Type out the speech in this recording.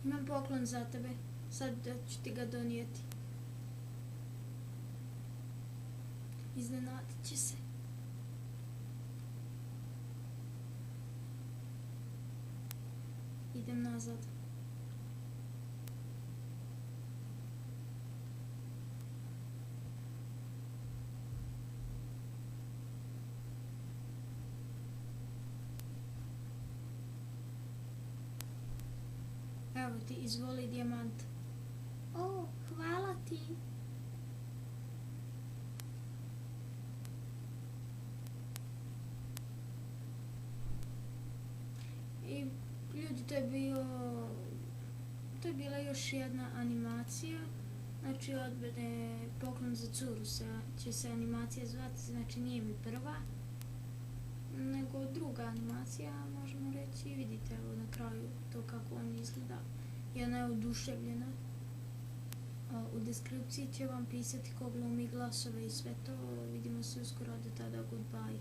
Imam poklon za tebe. Sad ću ti ga donijeti. Iznenadit će se. Idem nazad. Evo ti, izvoli dijamant. O, hvala ti. I ljudi, to je bila još jedna animacija. Znači od mene poklon za curu će se animacija zvati, znači nije mi prva, nego druga animacija, možemo reći. Vidite evo na kraju to kako on izgleda. I ona je oduševljena. U deskripciji će vam pisati ko glumi glasove i sve to. Vidimo se uskoro, do tada, goodbye.